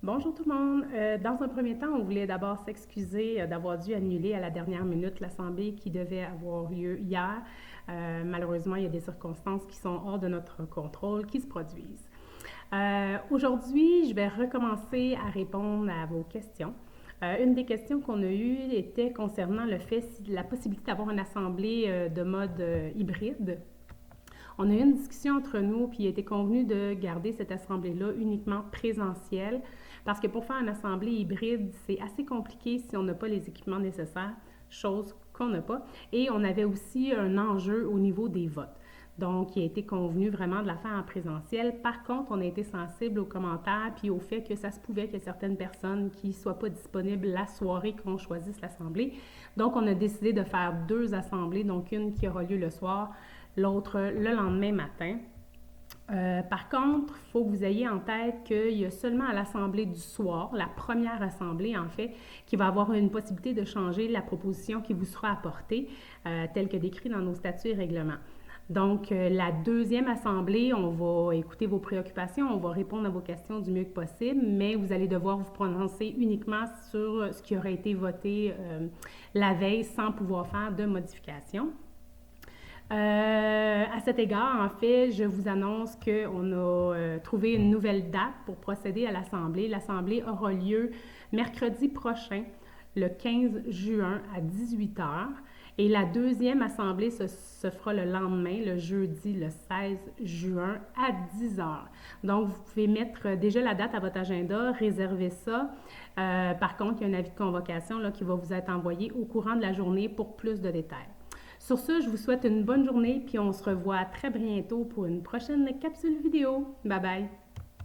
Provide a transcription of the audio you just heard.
Bonjour tout le monde. Dans un premier temps, on voulait d'abord s'excuser d'avoir dû annuler à la dernière minute l'assemblée qui devait avoir lieu hier. Malheureusement, il y a des circonstances qui sont hors de notre contrôle qui se produisent. Aujourd'hui, je vais recommencer à répondre à vos questions. Une des questions qu'on a eues était concernant le fait, la possibilité d'avoir une assemblée de mode hybride. On a eu une discussion entre nous, puis il a été convenu de garder cette assemblée-là uniquement présentielle, parce que pour faire une assemblée hybride, c'est assez compliqué si on n'a pas les équipements nécessaires, chose qu'on n'a pas. Et on avait aussi un enjeu au niveau des votes. Donc, il a été convenu vraiment de la faire en présentiel. Par contre, on a été sensible aux commentaires puis au fait que ça se pouvait qu'il y ait certaines personnes qui ne soient pas disponibles la soirée qu'on choisisse l'assemblée. Donc, on a décidé de faire deux assemblées, donc une qui aura lieu le soir, l'autre le lendemain matin. Par contre, il faut que vous ayez en tête qu'il y a seulement à l'assemblée du soir, la première assemblée en fait, qui va avoir une possibilité de changer la proposition qui vous sera apportée, telle que décrit dans nos statuts et règlements. Donc, la deuxième assemblée, on va écouter vos préoccupations, on va répondre à vos questions du mieux que possible, mais vous allez devoir vous prononcer uniquement sur ce qui aurait été voté la veille sans pouvoir faire de modifications. À cet égard, en fait, je vous annonce qu'on a trouvé une nouvelle date pour procéder à l'Assemblée. L'Assemblée aura lieu mercredi prochain, le 15 juin à 18 h. Et la deuxième Assemblée se fera le lendemain, le jeudi, le 16 juin à 10 h. Donc, vous pouvez mettre déjà la date à votre agenda, réserver ça. Par contre, il y a un avis de convocation là, qui va vous être envoyé au courant de la journée pour plus de détails. Sur ce, je vous souhaite une bonne journée, puis on se revoit très bientôt pour une prochaine capsule vidéo. Bye bye!